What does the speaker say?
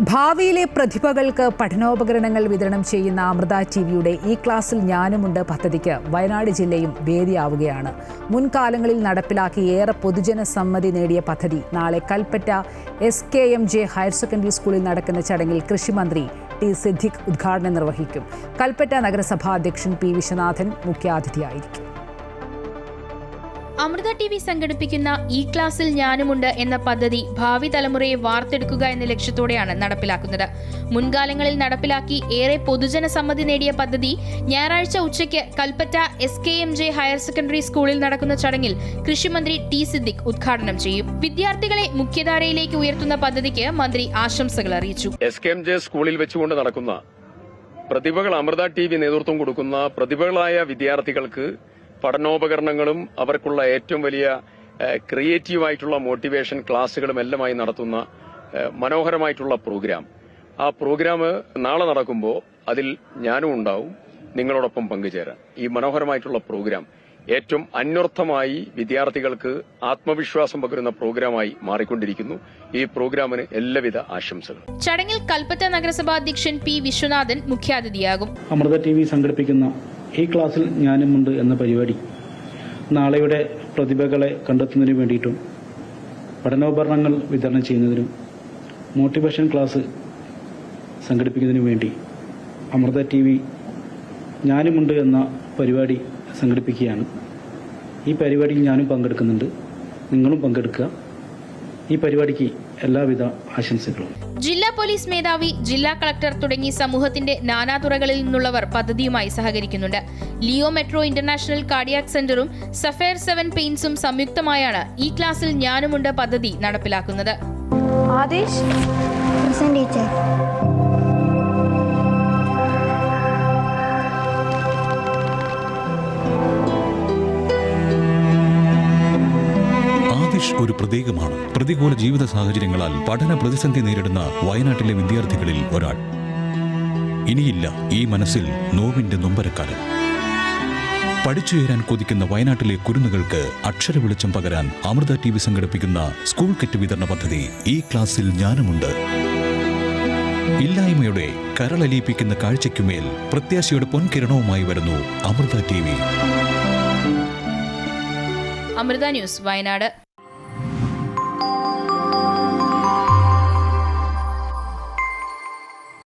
ഭാവിയിലെ പ്രതിഭകൾക്ക് പഠനോപകരണങ്ങൾ വിതരണം ചെയ്യുന്ന അമൃത ടിവിയുടെ ഈ ക്ലാസ്സിൽ ഞാനുമുണ്ട് പദ്ധതിക്ക് വയനാട് ജില്ലയും വേദിയാവുകയാണ്. മുൻകാലങ്ങളിൽ നടപ്പിലാക്കി ഏറെ പൊതുജന സമ്മതി നേടിയ പദ്ധതി നാളെ കൽപ്പറ്റ SKMJ ഹയർ സെക്കൻഡറി സ്കൂളിൽ നടക്കുന്ന ചടങ്ങിൽ കൃഷിമന്ത്രി ടി സിദ്ദിഖ് ഉദ്ഘാടനം നിർവഹിക്കും. കൽപ്പറ്റ നഗരസഭാ അധ്യക്ഷൻ P വിശ്വനാഥൻ മുഖ്യാതിഥിയായിരിക്കും. അമൃത TV സംഘടിപ്പിക്കുന്ന ഈ ക്ലാസ്സിൽ ഞാനുമുണ്ട് എന്ന പദ്ധതി ഭാവി തലമുറയെ വാർത്തെടുക്കുക എന്ന ലക്ഷ്യത്തോടെയാണ് നടപ്പിലാക്കുന്നത്. മുൻകാലങ്ങളിൽ നടപ്പിലാക്കി ഏറെ പൊതുജന സമ്മതി നേടിയ പദ്ധതി ഞായറാഴ്ച ഉച്ചയ്ക്ക് കൽപ്പറ്റ SKMJ ഹയർ സെക്കൻഡറി സ്കൂളിൽ നടക്കുന്ന ചടങ്ങിൽ കൃഷിമന്ത്രി ടി സിദ്ദിഖ് ഉദ്ഘാടനം ചെയ്യും. വിദ്യാർത്ഥികളെ മുഖ്യധാരയിലേക്ക് ഉയർത്തുന്ന പദ്ധതിക്ക് മന്ത്രി ആശംസകൾ അറിയിച്ചു. SKMJ സ്കൂളിൽ വെച്ചുകൊണ്ട് നടക്കുന്ന പ്രതിഭകൾ അമൃത TV നേതൃത്വം കൊടുക്കുന്ന പ്രതിഭകളായ വിദ്യാർത്ഥികൾക്ക് പഠനോപകരണങ്ങളും അവർക്കുള്ള ഏറ്റവും വലിയ ക്രിയേറ്റീവായിട്ടുള്ള മോട്ടിവേഷൻ ക്ലാസുകളും എല്ലാമായി നടത്തുന്ന മനോഹരമായിട്ടുള്ള പ്രോഗ്രാം. ആ പ്രോഗ്രാം നാളെ നടക്കുമ്പോൾ അതിൽ ഞാനും ഉണ്ടാവും നിങ്ങളോടൊപ്പം പങ്കുചേരാൻ. ഈ മനോഹരമായിട്ടുള്ള പ്രോഗ്രാം ഏറ്റവും അന്വർത്ഥമായി വിദ്യാർത്ഥികൾക്ക് ആത്മവിശ്വാസം പകരുന്ന പ്രോഗ്രാമായി മാറിക്കൊണ്ടിരിക്കുന്നു. ഈ പ്രോഗ്രാമിന് എല്ലാവിധ ആശംസകളും. ചടങ്ങിൽ കൽപ്പറ്റ നഗരസഭാ അധ്യക്ഷൻ P വിശ്വനാഥൻ മുഖ്യാതിഥിയാകും. അമൃത TV സംഘടിപ്പിക്കുന്ന ഈ ക്ലാസ്സിൽ ഞാനുമുണ്ട് എന്ന പരിപാടി നാളെയുടെ പ്രതിഭകളെ കണ്ടെത്തുന്നതിന് വേണ്ടിയിട്ടും പഠനോപകരണങ്ങൾ വിതരണം ചെയ്യുന്നതിനും മോട്ടിവേഷൻ ക്ലാസ് സംഘടിപ്പിക്കുന്നതിനു വേണ്ടി അമൃത TV ഞാനുമുണ്ട് എന്ന പരിപാടി സംഘടിപ്പിക്കുകയാണ്. ഈ പരിപാടിയിൽ ഞാനും പങ്കെടുക്കുന്നുണ്ട്, നിങ്ങളും പങ്കെടുക്കുക. ഈ പരിപാടിക്ക് എല്ലാവിധ ആശംസകളും. ജില്ലാ പോലീസ് മേധാവി, ജില്ലാ കളക്ടർ തുടങ്ങി സമൂഹത്തിന്റെ നാനാതുറകളിൽ നിന്നുള്ളവർ പദ്ധതിയുമായി സഹകരിക്കുന്നുണ്ട്. ലിയോ മെട്രോ ഇന്റർനാഷണൽ കാർഡിയാക് സെന്ററും സഫയർ 7 പെയിന്റ്സും സംയുക്തമായാണ് ഈ ക്ലാസ്സിൽ ഞാനുമുണ്ട് പദ്ധതി നടപ്പിലാക്കുന്നത്. ഒരു പ്രതീകമാണ്. പ്രതികൂല ജീവിത സാഹചര്യങ്ങളാൽ പഠന പ്രതിസന്ധി നേരിടുന്ന വയനാട്ടിലെ വിദ്യാർത്ഥികളിൽ ഒരാൾ. ഇനിയില്ല ഈ മനസ്സിൽ നോവിന്റെ നൊമ്പരക്കാലം. പഠിച്ചുയരാൻ കൊതിക്കുന്ന വയനാട്ടിലെ കുരുന്നുകൾക്ക് അക്ഷര വെളിച്ചം പകരാൻ അമൃത TV സംഘടിപ്പിക്കുന്ന സ്കൂൾ കിറ്റ് വിതരണ പദ്ധതി ഈ ക്ലാസ്സിൽ ഞാനുമുണ്ട്. ഇല്ലായ്മയുടെ കരളലിയിപ്പിക്കുന്ന കാഴ്ചയ്ക്കുമേൽ പ്രത്യാശയുടെ പൊൻകിരണവുമായി വരുന്നു അമൃത TV. അമൃത ന്യൂസ്, വയനാട്.